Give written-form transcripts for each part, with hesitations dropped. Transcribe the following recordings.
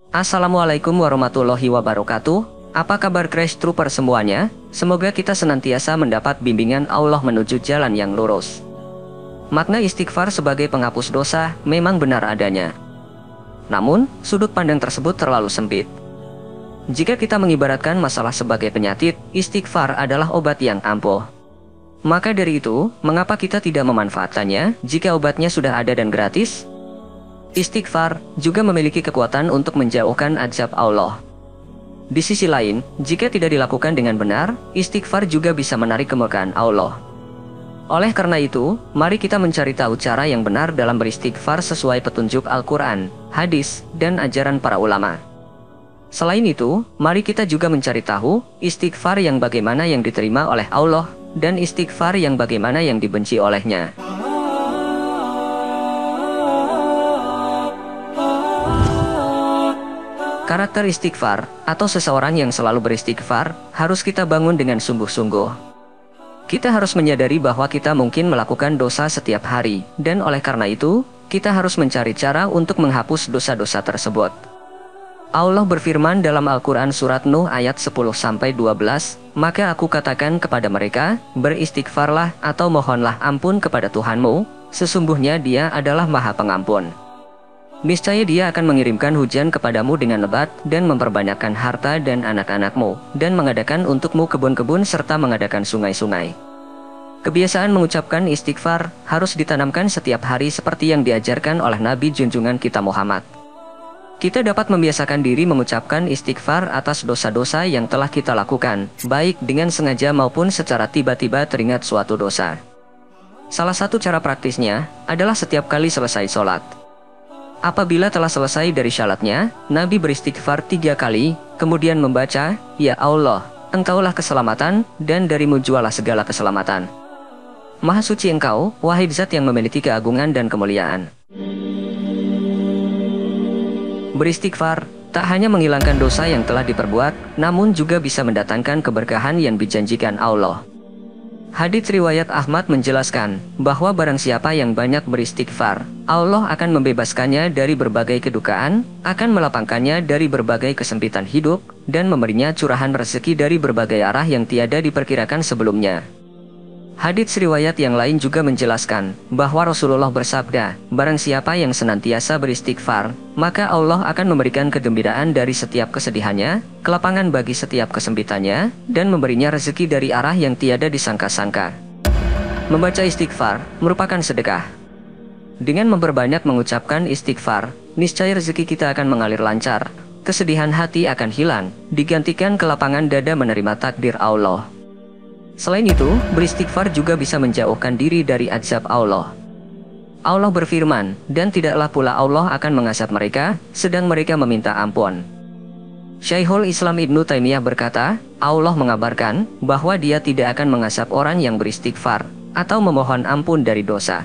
Assalamualaikum warahmatullahi wabarakatuh. Apa kabar Crash Trooper semuanya? Semoga kita senantiasa mendapat bimbingan Allah menuju jalan yang lurus. Makna istighfar sebagai penghapus dosa memang benar adanya. Namun, sudut pandang tersebut terlalu sempit. Jika kita mengibaratkan masalah sebagai penyakit, istighfar adalah obat yang ampuh. Maka dari itu, mengapa kita tidak memanfaatkannya jika obatnya sudah ada dan gratis? Istighfar juga memiliki kekuatan untuk menjauhkan azab Allah. Di sisi lain, jika tidak dilakukan dengan benar, istighfar juga bisa menarik kemurkaan Allah. Oleh karena itu, mari kita mencari tahu cara yang benar dalam beristighfar sesuai petunjuk Al-Quran, hadis, dan ajaran para ulama. Selain itu, mari kita juga mencari tahu istighfar yang bagaimana yang diterima oleh Allah, dan istighfar yang bagaimana yang dibenci olehnya. Karakter istighfar, atau seseorang yang selalu beristighfar, harus kita bangun dengan sungguh-sungguh. Kita harus menyadari bahwa kita mungkin melakukan dosa setiap hari, dan oleh karena itu, kita harus mencari cara untuk menghapus dosa-dosa tersebut. Allah berfirman dalam Al-Quran Surat Nuh ayat 10-12, "Maka aku katakan kepada mereka, beristighfarlah atau mohonlah ampun kepada Tuhanmu, sesungguhnya Dia adalah Maha Pengampun. Niscaya Dia akan mengirimkan hujan kepadamu dengan lebat, dan memperbanyakkan harta dan anak-anakmu, dan mengadakan untukmu kebun-kebun serta mengadakan sungai-sungai." Kebiasaan mengucapkan istighfar harus ditanamkan setiap hari seperti yang diajarkan oleh Nabi junjungan kita Muhammad. Kita dapat membiasakan diri mengucapkan istighfar atas dosa-dosa yang telah kita lakukan, baik dengan sengaja maupun secara tiba-tiba teringat suatu dosa. Salah satu cara praktisnya adalah setiap kali selesai sholat. Apabila telah selesai dari syalatnya, Nabi beristighfar 3 kali, kemudian membaca, "Ya Allah, Engkaulah keselamatan, dan darimu jualah segala keselamatan. Maha suci Engkau, wahai Zat yang memiliki keagungan dan kemuliaan." Beristighfar tak hanya menghilangkan dosa yang telah diperbuat, namun juga bisa mendatangkan keberkahan yang dijanjikan Allah. Hadits riwayat Ahmad menjelaskan bahwa barang siapa yang banyak beristighfar, Allah akan membebaskannya dari berbagai kedukaan, akan melapangkannya dari berbagai kesempitan hidup, dan memberinya curahan rezeki dari berbagai arah yang tiada diperkirakan sebelumnya. Hadits riwayat yang lain juga menjelaskan bahwa Rasulullah bersabda, "Barang siapa yang senantiasa beristighfar, maka Allah akan memberikan kegembiraan dari setiap kesedihannya, kelapangan bagi setiap kesempitannya, dan memberinya rezeki dari arah yang tiada disangka-sangka." Membaca istighfar merupakan sedekah. Dengan memperbanyak mengucapkan istighfar, niscaya rezeki kita akan mengalir lancar, kesedihan hati akan hilang, digantikan kelapangan dada menerima takdir Allah. Selain itu, beristighfar juga bisa menjauhkan diri dari azab Allah. Allah berfirman, "Dan tidaklah pula Allah akan mengazab mereka, sedang mereka meminta ampun." Syekhul Islam Ibnu Taimiyah berkata, Allah mengabarkan bahwa Dia tidak akan mengazab orang yang beristighfar, atau memohon ampun dari dosa.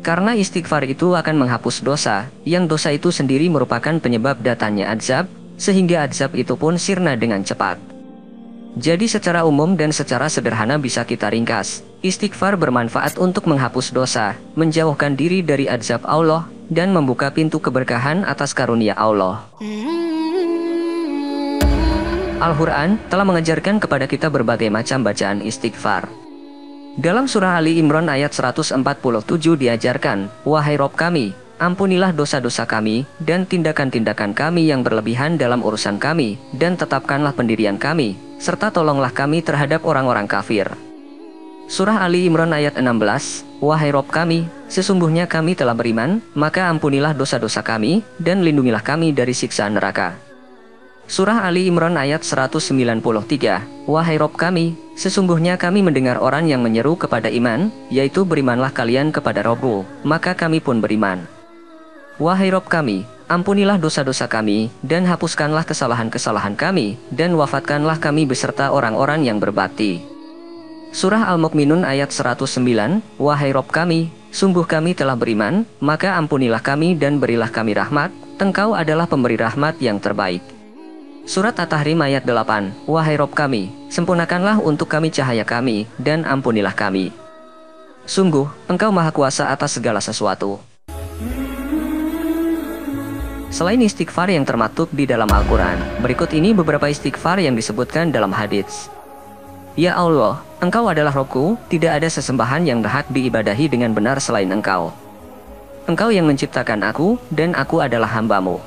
Karena istighfar itu akan menghapus dosa, yang dosa itu sendiri merupakan penyebab datangnya azab, sehingga azab itu pun sirna dengan cepat. Jadi secara umum dan secara sederhana bisa kita ringkas, istighfar bermanfaat untuk menghapus dosa, menjauhkan diri dari azab Allah, dan membuka pintu keberkahan atas karunia Allah. Al-Quran telah mengajarkan kepada kita berbagai macam bacaan istighfar. Dalam surah Ali Imran ayat 147 diajarkan, "Wahai Rob kami, ampunilah dosa-dosa kami, dan tindakan-tindakan kami yang berlebihan dalam urusan kami, dan tetapkanlah pendirian kami, serta tolonglah kami terhadap orang-orang kafir." Surah Ali Imran ayat 16, "Wahai Rob kami, sesungguhnya kami telah beriman, maka ampunilah dosa-dosa kami, dan lindungilah kami dari siksa neraka." Surah Ali Imran ayat 193, "Wahai Rob kami, sesungguhnya kami mendengar orang yang menyeru kepada iman, yaitu berimanlah kalian kepada Robbu, maka kami pun beriman. Wahai Rob kami, ampunilah dosa-dosa kami, dan hapuskanlah kesalahan-kesalahan kami, dan wafatkanlah kami beserta orang-orang yang berbakti." Surah Al-Mu'minun ayat 109, "Wahai Rob kami, sungguh kami telah beriman, maka ampunilah kami dan berilah kami rahmat, Engkau adalah pemberi rahmat yang terbaik." Surat At-Tahrim ayat 8, "Wahai Rob kami, sempurnakanlah untuk kami cahaya kami, dan ampunilah kami. Sungguh, Engkau Maha Kuasa atas segala sesuatu." Selain istighfar yang termaktub di dalam Al-Quran, berikut ini beberapa istighfar yang disebutkan dalam hadits. Ya Allah, Engkau adalah Rohku, tidak ada sesembahan yang berhak diibadahi dengan benar selain Engkau. Engkau yang menciptakan aku, dan aku adalah hamba-Mu.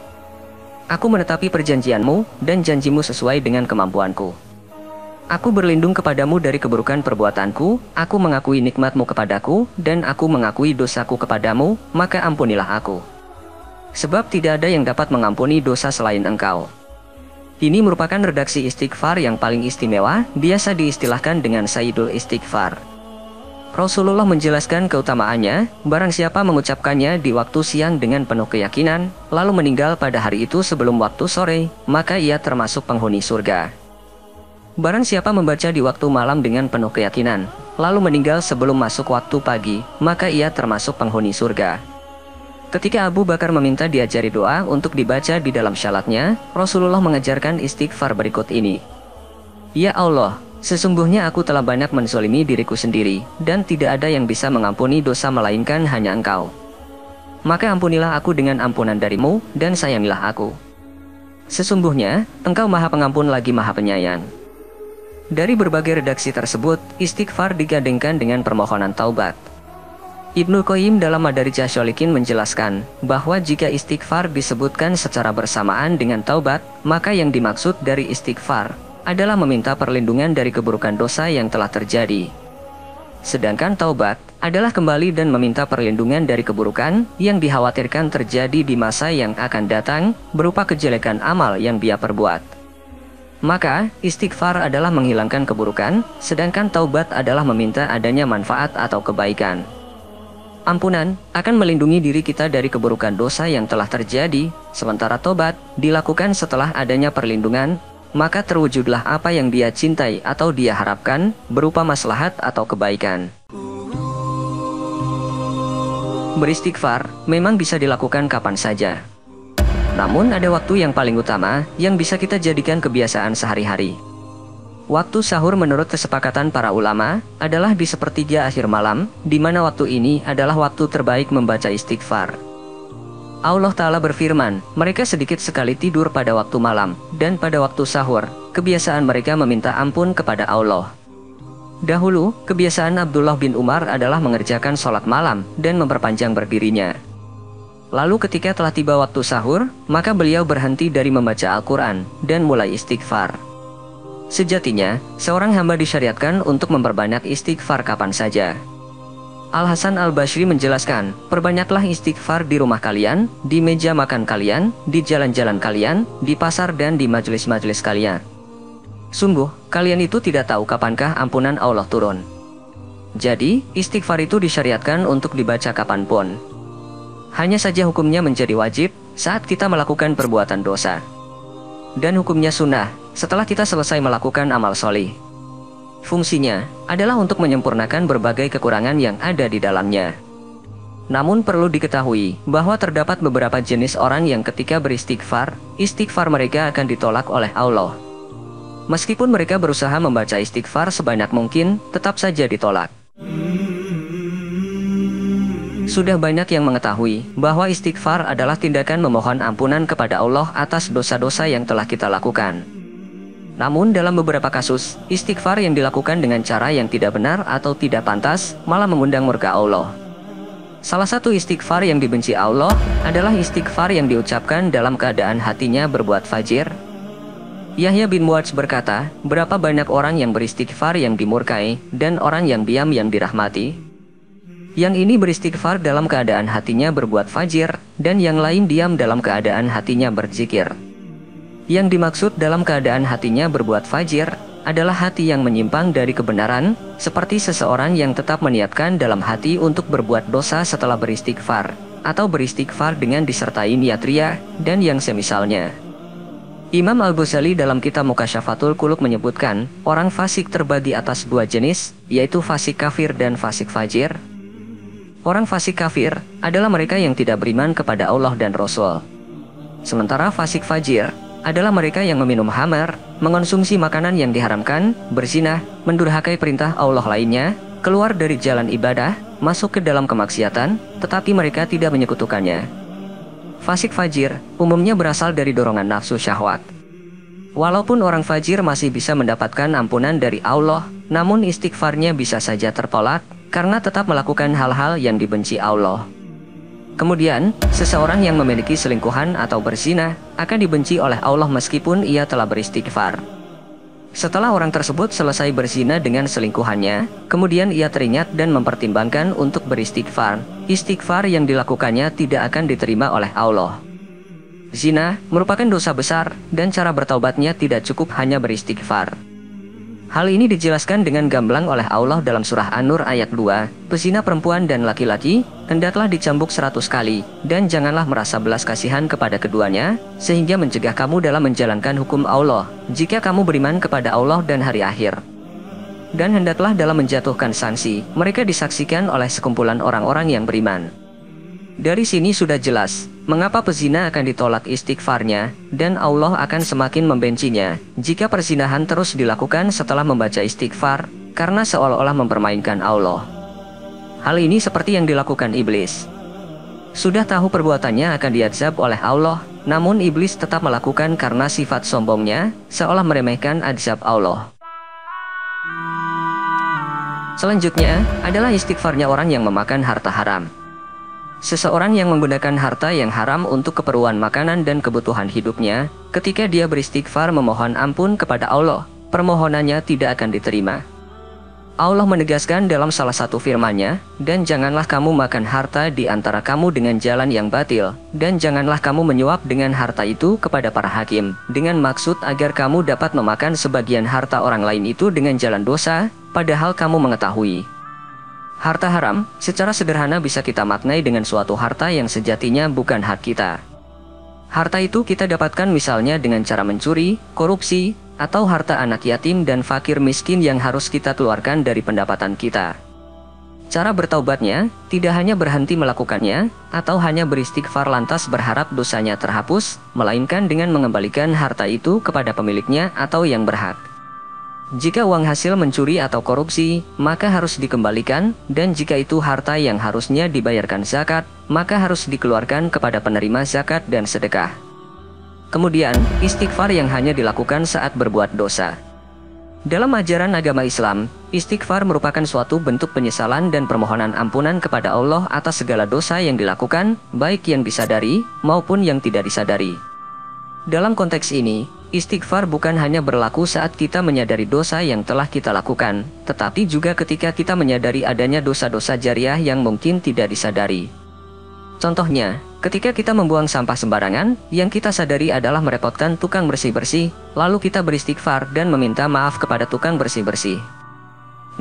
Aku menetapi perjanjian-Mu, dan janji-Mu sesuai dengan kemampuanku. Aku berlindung kepadamu dari keburukan perbuatanku, aku mengakui nikmat-Mu kepadaku, dan aku mengakui dosaku kepadamu, maka ampunilah aku. Sebab tidak ada yang dapat mengampuni dosa selain Engkau. Ini merupakan redaksi istighfar yang paling istimewa, biasa diistilahkan dengan Sayyidul Istighfar. Rasulullah menjelaskan keutamaannya, barang siapa mengucapkannya di waktu siang dengan penuh keyakinan, lalu meninggal pada hari itu sebelum waktu sore, maka ia termasuk penghuni surga. Barang siapa membaca di waktu malam dengan penuh keyakinan, lalu meninggal sebelum masuk waktu pagi, maka ia termasuk penghuni surga. Ketika Abu Bakar meminta diajari doa untuk dibaca di dalam syalatnya, Rasulullah mengajarkan istighfar berikut ini. Ya Allah, sesungguhnya aku telah banyak menzalimi diriku sendiri, dan tidak ada yang bisa mengampuni dosa melainkan hanya Engkau. Maka ampunilah aku dengan ampunan dari-Mu, dan sayangilah aku. Sesungguhnya, Engkau Maha Pengampun lagi Maha Penyayang. Dari berbagai redaksi tersebut, istighfar digandengkan dengan permohonan taubat. Ibnu Qayyim dalam Madarijus Shalikin menjelaskan, bahwa jika istighfar disebutkan secara bersamaan dengan taubat, maka yang dimaksud dari istighfar adalah meminta perlindungan dari keburukan dosa yang telah terjadi. Sedangkan taubat adalah kembali dan meminta perlindungan dari keburukan yang dikhawatirkan terjadi di masa yang akan datang, berupa kejelekan amal yang dia perbuat. Maka, istighfar adalah menghilangkan keburukan, sedangkan taubat adalah meminta adanya manfaat atau kebaikan. Ampunan akan melindungi diri kita dari keburukan dosa yang telah terjadi, sementara tobat dilakukan setelah adanya perlindungan, maka terwujudlah apa yang dia cintai atau dia harapkan, berupa maslahat atau kebaikan. Beristighfar memang bisa dilakukan kapan saja. Namun ada waktu yang paling utama, yang bisa kita jadikan kebiasaan sehari-hari. Waktu sahur menurut kesepakatan para ulama, adalah di sepertiga akhir malam, di mana waktu ini adalah waktu terbaik membaca istighfar. Allah Ta'ala berfirman, mereka sedikit sekali tidur pada waktu malam, dan pada waktu sahur, kebiasaan mereka meminta ampun kepada Allah. Dahulu, kebiasaan Abdullah bin Umar adalah mengerjakan sholat malam, dan memperpanjang berdirinya. Lalu ketika telah tiba waktu sahur, maka beliau berhenti dari membaca Al-Quran, dan mulai istighfar. Sejatinya, seorang hamba disyariatkan untuk memperbanyak istighfar kapan saja. Al-Hasan Al-Basri menjelaskan, perbanyaklah istighfar di rumah kalian, di meja makan kalian, di jalan-jalan kalian, di pasar dan di majelis-majelis kalian. Sungguh, kalian itu tidak tahu kapankah ampunan Allah turun. Jadi, istighfar itu disyariatkan untuk dibaca kapanpun. Hanya saja hukumnya menjadi wajib saat kita melakukan perbuatan dosa. Dan hukumnya sunnah setelah kita selesai melakukan amal solih. Fungsinya adalah untuk menyempurnakan berbagai kekurangan yang ada di dalamnya. Namun perlu diketahui bahwa terdapat beberapa jenis orang yang ketika beristighfar, istighfar mereka akan ditolak oleh Allah. Meskipun mereka berusaha membaca istighfar sebanyak mungkin, tetap saja ditolak. Sudah banyak yang mengetahui bahwa istighfar adalah tindakan memohon ampunan kepada Allah atas dosa-dosa yang telah kita lakukan. Namun dalam beberapa kasus, istighfar yang dilakukan dengan cara yang tidak benar atau tidak pantas, malah mengundang murka Allah. Salah satu istighfar yang dibenci Allah, adalah istighfar yang diucapkan dalam keadaan hatinya berbuat fajir. Yahya bin Muadz berkata, berapa banyak orang yang beristighfar yang dimurkai, dan orang yang diam yang dirahmati. Yang ini beristighfar dalam keadaan hatinya berbuat fajir, dan yang lain diam dalam keadaan hatinya berzikir. Yang dimaksud dalam keadaan hatinya berbuat fajir, adalah hati yang menyimpang dari kebenaran, seperti seseorang yang tetap meniatkan dalam hati untuk berbuat dosa setelah beristighfar, atau beristighfar dengan disertai niat riya, dan yang semisalnya. Imam Al-Ghazali dalam kitab Mukasyafatul Qulub menyebutkan, orang fasik terbagi atas dua jenis, yaitu fasik kafir dan fasik fajir. Orang fasik kafir adalah mereka yang tidak beriman kepada Allah dan Rasul. Sementara fasik fajir adalah mereka yang meminum khamar, mengonsumsi makanan yang diharamkan, berzina, mendurhakai perintah Allah lainnya, keluar dari jalan ibadah, masuk ke dalam kemaksiatan, tetapi mereka tidak menyekutukannya. Fasik fajir umumnya berasal dari dorongan nafsu syahwat. Walaupun orang fajir masih bisa mendapatkan ampunan dari Allah, namun istighfarnya bisa saja tertolak karena tetap melakukan hal-hal yang dibenci Allah. Kemudian, seseorang yang memiliki selingkuhan atau berzina akan dibenci oleh Allah meskipun ia telah beristighfar. Setelah orang tersebut selesai berzina dengan selingkuhannya, kemudian ia teringat dan mempertimbangkan untuk beristighfar. Istighfar yang dilakukannya tidak akan diterima oleh Allah. Zina merupakan dosa besar dan cara bertaubatnya tidak cukup hanya beristighfar. Hal ini dijelaskan dengan gamblang oleh Allah dalam surah An-Nur ayat 2, pezina perempuan dan laki-laki, hendaklah dicambuk 100 kali, dan janganlah merasa belas kasihan kepada keduanya, sehingga mencegah kamu dalam menjalankan hukum Allah, jika kamu beriman kepada Allah dan hari akhir. Dan hendaklah dalam menjatuhkan sanksi, mereka disaksikan oleh sekumpulan orang-orang yang beriman. Dari sini sudah jelas, mengapa pezina akan ditolak istighfarnya, dan Allah akan semakin membencinya, jika perzinahan terus dilakukan setelah membaca istighfar, karena seolah-olah mempermainkan Allah. Hal ini seperti yang dilakukan iblis. Sudah tahu perbuatannya akan diazab oleh Allah, namun iblis tetap melakukan karena sifat sombongnya, seolah meremehkan azab Allah. Selanjutnya, adalah istighfarnya orang yang memakan harta haram. Seseorang yang menggunakan harta yang haram untuk keperluan makanan dan kebutuhan hidupnya, ketika dia beristighfar memohon ampun kepada Allah, permohonannya tidak akan diterima. Allah menegaskan dalam salah satu firman-Nya, dan janganlah kamu makan harta di antara kamu dengan jalan yang batil, dan janganlah kamu menyuap dengan harta itu kepada para hakim, dengan maksud agar kamu dapat memakan sebagian harta orang lain itu dengan jalan dosa, padahal kamu mengetahui. Harta haram, secara sederhana bisa kita maknai dengan suatu harta yang sejatinya bukan hak kita. Harta itu kita dapatkan misalnya dengan cara mencuri, korupsi, atau harta anak yatim dan fakir miskin yang harus kita keluarkan dari pendapatan kita. Cara bertaubatnya, tidak hanya berhenti melakukannya, atau hanya beristighfar lantas berharap dosanya terhapus, melainkan dengan mengembalikan harta itu kepada pemiliknya atau yang berhak. Jika uang hasil mencuri atau korupsi, maka harus dikembalikan, dan jika itu harta yang harusnya dibayarkan zakat, maka harus dikeluarkan kepada penerima zakat dan sedekah. Kemudian, istighfar yang hanya dilakukan saat berbuat dosa. Dalam ajaran agama Islam, istighfar merupakan suatu bentuk penyesalan dan permohonan ampunan kepada Allah atas segala dosa yang dilakukan, baik yang disadari maupun yang tidak disadari. Dalam konteks ini, istighfar bukan hanya berlaku saat kita menyadari dosa yang telah kita lakukan, tetapi juga ketika kita menyadari adanya dosa-dosa jariah yang mungkin tidak disadari. Contohnya, ketika kita membuang sampah sembarangan, yang kita sadari adalah merepotkan tukang bersih-bersih, lalu kita beristighfar dan meminta maaf kepada tukang bersih-bersih.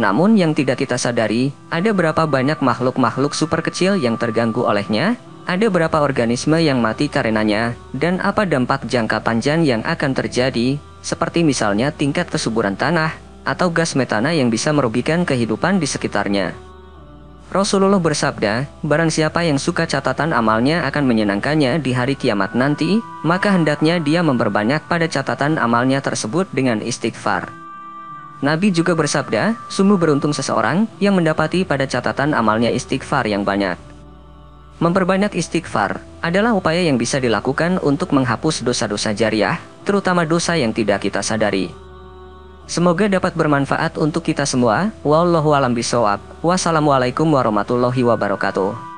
Namun yang tidak kita sadari, ada berapa banyak makhluk-makhluk super kecil yang terganggu olehnya, ada berapa organisme yang mati karenanya, dan apa dampak jangka panjang yang akan terjadi, seperti misalnya tingkat kesuburan tanah, atau gas metana yang bisa merugikan kehidupan di sekitarnya. Rasulullah bersabda, barang siapa yang suka catatan amalnya akan menyenangkannya di hari kiamat nanti, maka hendaknya dia memperbanyak pada catatan amalnya tersebut dengan istighfar. Nabi juga bersabda, sungguh beruntung seseorang yang mendapati pada catatan amalnya istighfar yang banyak. Memperbanyak istighfar adalah upaya yang bisa dilakukan untuk menghapus dosa-dosa jariah, terutama dosa yang tidak kita sadari. Semoga dapat bermanfaat untuk kita semua. Wallahu a'lam bishawab. Wassalamualaikum warahmatullahi wabarakatuh.